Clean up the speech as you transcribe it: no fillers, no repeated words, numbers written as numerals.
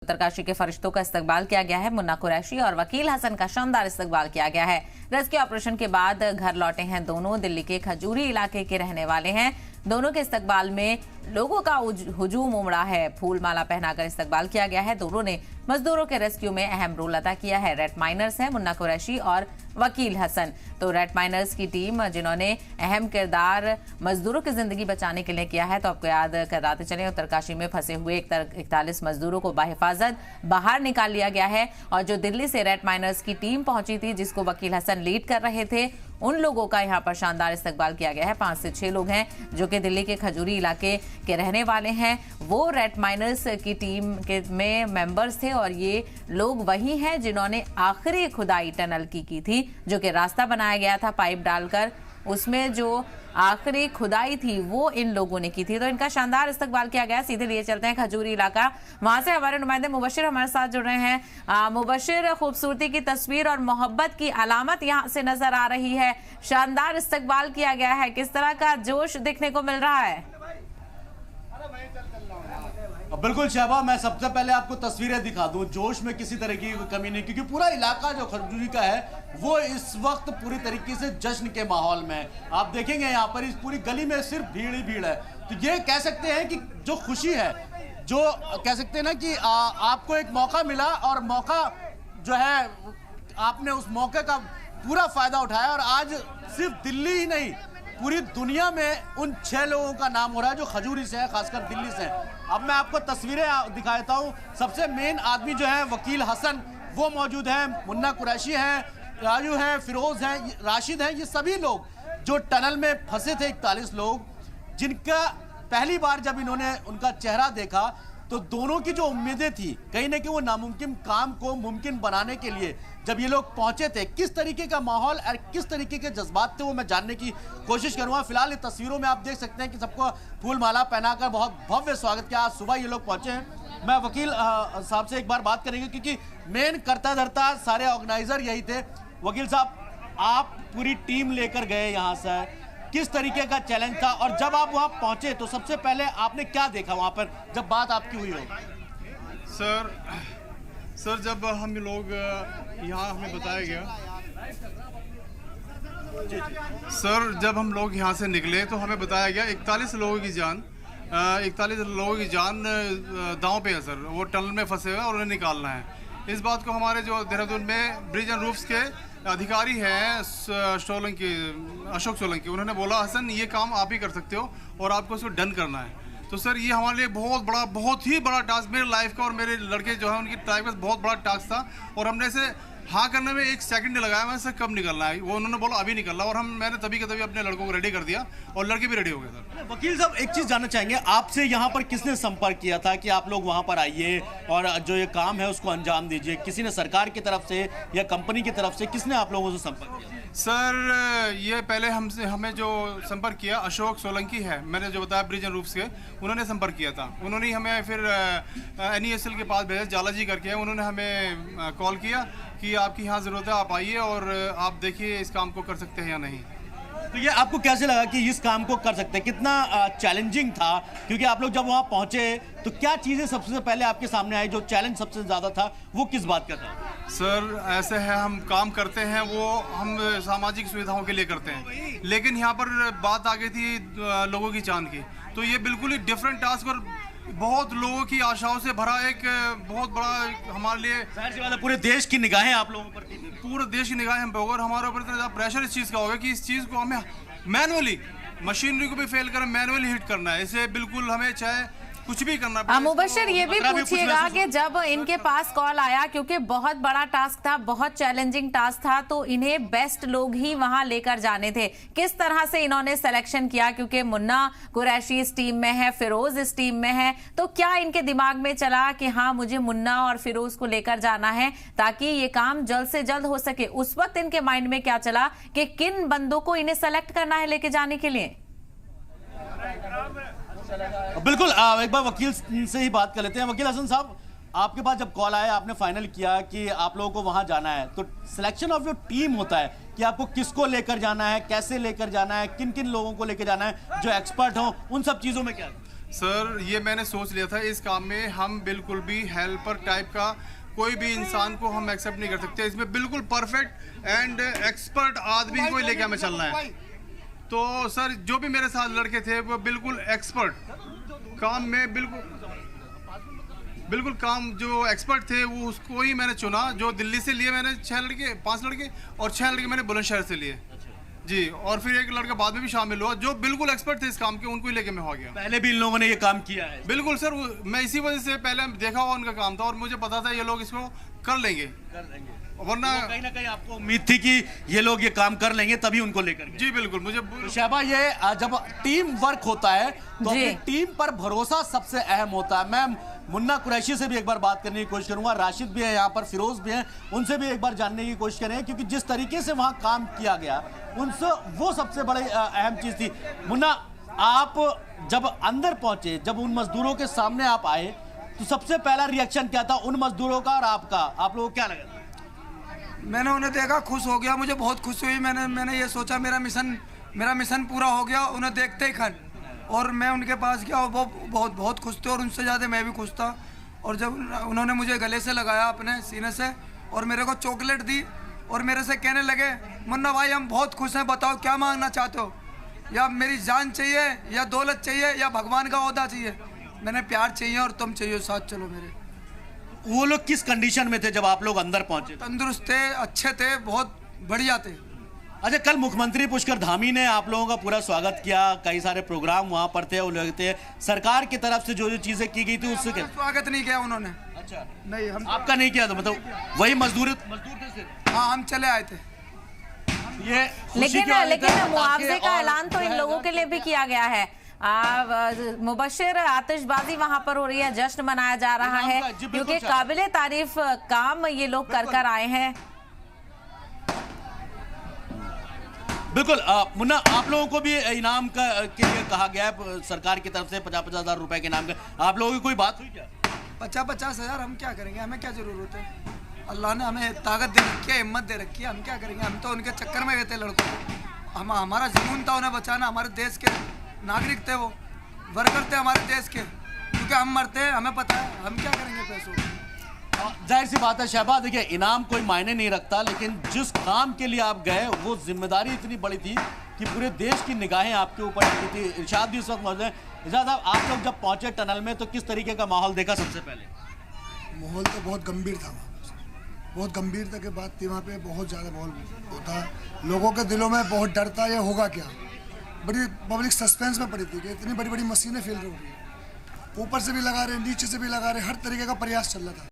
उत्तरकाशी के फरिश्तों का इस्तकबाल किया गया है। मुन्ना कुरैशी और वकील हसन का शानदार इस्तकबाल किया गया है। रेस्क्यू ऑपरेशन के बाद घर लौटे हैं दोनों। दिल्ली के खजूरी इलाके के रहने वाले हैं। दोनों के इस्तकबाल में लोगों का हुजूम उमड़ा है। फूल माला पहनाकर इस्तकबाल किया गया है। दोनों ने मजदूरों के रेस्क्यू में अहम रोल अदा किया है। रेड माइनर्स हैं मुन्ना कुरैशी और वकील हसन। तो रेड माइनर्स की टीम जिन्होंने अहम किरदार मजदूरों की जिंदगी बचाने के लिए किया है। तो आपको याद कराते चले, उत्तरकाशी में फंसे हुए 41 मजदूरों को बाहिफाजत बाहर निकाल लिया गया है। और जो दिल्ली से रेड माइनर्स की टीम पहुंची थी, जिसको वकील हसन लीड कर रहे थे, उन लोगों का यहां पर शानदार इस्तकबाल किया गया है। 5 से 6 लोग हैं जो कि दिल्ली के खजूरी इलाके के रहने वाले हैं। वो रेड माइनर्स की टीम के में मेंबर्स थे और ये लोग वही हैं जिन्होंने आखिरी खुदाई टनल की थी, जो कि रास्ता बनाया गया था पाइप डालकर। उसमें जो आखिरी खुदाई थी वो इन लोगों ने की थी। तो इनका शानदार इस्तकबाल किया गया। सीधे लिए चलते हैं खजूरी इलाका। वहां से हमारे नुमाइंदे मुबशिर हमारे साथ जुड़ रहे हैं। मुबशिर, खूबसूरती की तस्वीर और मोहब्बत की अलामत यहां से नजर आ रही है। शानदार इस्तकबाल किया गया है। किस तरह का जोश देखने को मिल रहा है? बिल्कुल शहबा, मैं सबसे पहले आपको तस्वीरें दिखा दूं। जोश में किसी तरह की कमी नहीं, क्योंकि पूरा इलाका जो खजूरी का है वो इस वक्त पूरी तरीके से जश्न के माहौल में है। आप देखेंगे यहाँ पर इस पूरी गली में सिर्फ भीड़ ही भीड़ है। तो ये कह सकते हैं कि जो खुशी है, जो कह सकते हैं ना कि आपको एक मौका मिला और मौका जो है आपने उस मौके का पूरा फायदा उठाया। और आज सिर्फ दिल्ली ही नहीं, पूरी दुनिया में उन 6 लोगों का नाम हो रहा है जो खजूरी से है, खासकर दिल्ली से है। अब मैं आपको तस्वीरें दिखाता हूँ। सबसे मेन आदमी जो है वकील हसन, वो मौजूद हैं। मुन्ना कुरैशी हैं, राजू हैं, फिरोज हैं, राशिद हैं। ये सभी लोग जो टनल में फंसे थे, 41 लोग, जिनका पहली बार जब इन्होंने उनका चेहरा देखा तो दोनों की जो उम्मीदें थी, कहीं ना कहीं वो नामुमकिन काम को मुमकिन बनाने के लिए जब ये लोग पहुंचे थे, किस तरीके का माहौल और किस तरीके के जज्बात थे वो मैं जानने की कोशिश करूंगा। फिलहाल इन तस्वीरों में आप देख सकते हैं कि सबको फूल माला पहनाकर बहुत भव्य स्वागत किया। आज सुबह ये लोग पहुंचे हैं। मैं वकील साहब से एक बार बात करेंगे, क्योंकि मेन करता धरता सारे ऑर्गेनाइजर यही थे। वकील साहब, आप पूरी टीम लेकर गए यहाँ से, किस तरीके का चैलेंज था और जब आप वहां पहुंचे तो सबसे पहले आपने क्या देखा वहां पर जब बात आपकी हुई हो? सर जब हम लोग यहाँ हमें बताया गया, सर जब हम लोग यहाँ से निकले तो हमें बताया गया 41 लोगों की जान दांव पे है सर। वो टनल में फंसे हुए और उन्हें निकालना है। इस बात को हमारे जो देहरादून में ब्रिज एंड रूफ्स के अधिकारी हैं अशोक सोलंकी, उन्होंने बोला हसन ये काम आप ही कर सकते हो और आपको इसको डन करना है। तो सर ये हमारे लिए बहुत ही बड़ा टास्क, मेरे लाइफ का और मेरे लड़के जो है उनकी लाइफ का बहुत बड़ा टास्क था। और हमने इसे हाँ करने में 1 सेकंड नहीं लगाया। मैं सर कब निकलना है, वो उन्होंने बोला अभी निकलना, और मैंने तभी के तभी अपने लड़कों को रेडी कर दिया और लड़के भी रेडी हो गए सर। वकील साहब, एक चीज जानना चाहेंगे आपसे, यहाँ पर किसने संपर्क किया था कि आप लोग वहाँ पर आइए और जो ये काम है उसको अंजाम दीजिए? किसी ने सरकार की तरफ से या कंपनी की तरफ से, किसने आप लोगों से संपर्क किया? सर ये पहले हमें जो संपर्क किया अशोक सोलंकी है, मैंने जो बताया ब्रिज एंड रूफ्स के, उन्होंने संपर्क किया था। उन्होंने ही हमें फिर NESL के पास भेजा, जाला जी करके, उन्होंने हमें कॉल किया कि आपकी यहाँ ज़रूरत है, आप आइए और आप देखिए इस काम को कर सकते हैं या नहीं। तो ये आपको कैसे लगा कि इस काम को कर सकते हैं? कितना चैलेंजिंग था? क्योंकि आप लोग जब वहाँ पहुँचे तो क्या चीज़ें सबसे पहले आपके सामने आई? जो चैलेंज सबसे ज़्यादा था वो किस बात का था? सर ऐसे है, हम काम करते हैं वो हम सामाजिक सुविधाओं के लिए करते हैं, लेकिन यहाँ पर बात आ गई थी लोगों की जान की। तो ये बिल्कुल ही डिफरेंट टास्क और बहुत लोगों की आशाओं से भरा एक बहुत बड़ा हमारे लिए, जाहिर सी बात है पूरे देश की निगाहें आप लोगों पर थी। पूरे देश की निगाहें हम पे होगा और हमारे ऊपर इतना ज़्यादा प्रेशर इस चीज़ का होगा कि इस चीज़ को हमें मैनुअली, मशीनरी को भी फेल कर मैनुअली हिट करना है। इसे बिल्कुल हमें चाहे कुछ भी करना पड़े। मुबशिर, ये भी पूछिएगा कि जब इनके पास कॉल आया, क्योंकि बहुत बड़ा टास्क था, बहुत चैलेंजिंग टास्क था, तो इन्हें बेस्ट लोग ही वहां लेकर जाने थे। किस तरह से इन्होंने सिलेक्शन किया? क्योंकि मुन्ना कुरैशी इस टीम में है, फिरोज इस टीम में है, तो क्या इनके दिमाग में चला कि हाँ मुझे मुन्ना और फिरोज को लेकर जाना है ताकि ये काम जल्द से जल्द हो सके? उस वक्त इनके माइंड में क्या चला कि किन बंदों को इन्हें सेलेक्ट करना है लेके जाने के लिए? बिल्कुल, एक बार वकील से ही बात कर लेते हैं। वकील हसन साहब, आपके पास जब कॉल आया, आपने फाइनल किया कि आप लोगों को वहां जाना है, तो सिलेक्शन ऑफ योर टीम होता है कि आपको किसको लेकर जाना है, कैसे लेकर जाना है, किन किन लोगों को लेकर जाना है जो एक्सपर्ट हो, उन सब चीजों में क्या? सर ये मैंने सोच लिया था, इस काम में हम बिल्कुल भी हेल्पर टाइप का कोई भी इंसान को हम एक्सेप्ट नहीं कर सकते। इसमें बिल्कुल परफेक्ट एंड एक्सपर्ट आदमी को ही लेके हमें चलना है। तो सर जो भी मेरे साथ लड़के थे वो बिल्कुल एक्सपर्ट काम में, बिल्कुल काम जो एक्सपर्ट थे वो उसको ही मैंने चुना। जो दिल्ली से लिए मैंने 5 लड़के और 6 लड़के मैंने बुलंदशहर से लिए जी, और फिर एक लड़का बाद में भी शामिल हुआ जो बिल्कुल एक्सपर्ट थे इस काम के, उनको ही लेके मैं हो गया। पहले भी इन लोगों ने ये काम किया है? बिल्कुल सर, मैं इसी वजह से पहले देखा हुआ उनका काम था और मुझे पता था ये लोग इसको कर लेंगे, वरना कहीं ना कहीं आपको उम्मीद थी कि ये लोग ये काम कर लेंगे तभी उनको लेकर गए। जी बिल्कुल। मुझे शहबा, ये जब टीम वर्क होता है तो अपनी टीम पर भरोसा सबसे अहम होता है। मैं मुन्ना कुरैशी से भी एक बार बात करने की कोशिश करूंगा, राशिद भी है यहाँ पर, फिरोज भी हैं, उनसे भी एक बार जानने की कोशिश करें क्योंकि जिस तरीके से वहाँ काम किया गया उनसे वो सबसे बड़ी अहम चीज़ थी। मुन्ना, आप जब अंदर पहुंचे, जब उन मजदूरों के सामने आप आए तो सबसे पहला रिएक्शन क्या था उन मजदूरों का और आपका? आप लोगों को क्या लगा? मैंने उन्हें देखा, खुश हो गया, मुझे बहुत खुशी हुई। मैंने ये सोचा मेरा मिशन पूरा हो गया उन्हें देखते ही खन, और मैं उनके पास गया और वो बहुत खुश थे और उनसे ज़्यादा मैं भी खुश था। और जब उन्होंने मुझे गले से लगाया अपने सीने से और मेरे को चॉकलेट दी और मेरे से कहने लगे, मुन्ना भाई हम बहुत खुश हैं, बताओ क्या मांगना चाहते हो, या मेरी जान चाहिए या दौलत चाहिए या भगवान का ओहदा चाहिए? मैंने प्यार चाहिए और तुम चाहिए, साथ चलो मेरे। वो लोग किस कंडीशन में थे जब आप लोग अंदर पहुंचे? तंदुरुस्त थे, अच्छे थे, बहुत बढ़िया थे। अच्छा, कल मुख्यमंत्री पुष्कर धामी ने आप लोगों का पूरा स्वागत किया, कई सारे प्रोग्राम वहां पर थे, वो लोग थे, सरकार की तरफ से जो चीजें की गई थी उससे स्वागत नहीं किया उन्होंने। अच्छा, नहीं, हम आपका नहीं किया था? मतलब वही मजदूर थे सिर्फ? हाँ, हम चले आए थे। ये लेकिन मुआवजे का ऐलान तो इन लोगों के लिए भी किया गया है। मुबशिर आतिशबाजी वहां पर हो रही है, जश्न मनाया जा रहा है क्योंकि काबिले तारीफ काम ये लोग कर आए हैं। बिल्कुल मुन्ना, आप लोगों को भी इनाम के लिए कहा गया है सरकार की तरफ से 50-50 हज़ार रुपए के इनाम का। आप लोगों की कोई बात हुई क्या? 50-50 हज़ार हम क्या करेंगे, हमें क्या जरूरत है? अल्लाह ने हमें ताकत दे रखी है, हिम्मत दे रखी है, हम क्या करेंगे? हम तो उनके चक्कर में गए थे लड़कों को। हमारा जुनून था उन्हें बचाना, हमारे देश के नागरिक थे, वो वर्कर थे हमारे देश के, क्योंकि हम मरते हैं, हमें पता है, हम क्या करेंगे पैसों? जाहिर सी बात है शहबा, देखिए इनाम कोई मायने नहीं रखता, लेकिन जिस काम के लिए आप गए वो जिम्मेदारी इतनी बड़ी थी कि पूरे देश की निगाहें आपके ऊपर रखी थी। इरशाद भी इस वक्त मौजूद है। इरशाद साहब, आप लोग जब पहुंचे टनल में तो किस तरीके का माहौल देखा? सबसे पहले माहौल तो बहुत गंभीर था, बहुत गंभीरता के बाद थी वहाँ पे, बहुत ज़्यादा माहौल होता, लोगों के दिलों में बहुत डर था, ये होगा क्या। बड़ी पब्लिक सस्पेंस में पड़ी थी कि इतनी बड़ी बड़ी मशीनें फेल रही हैं, ऊपर से भी लगा रहे, नीचे से भी लगा रहे, हर तरीके का प्रयास चल रहा था।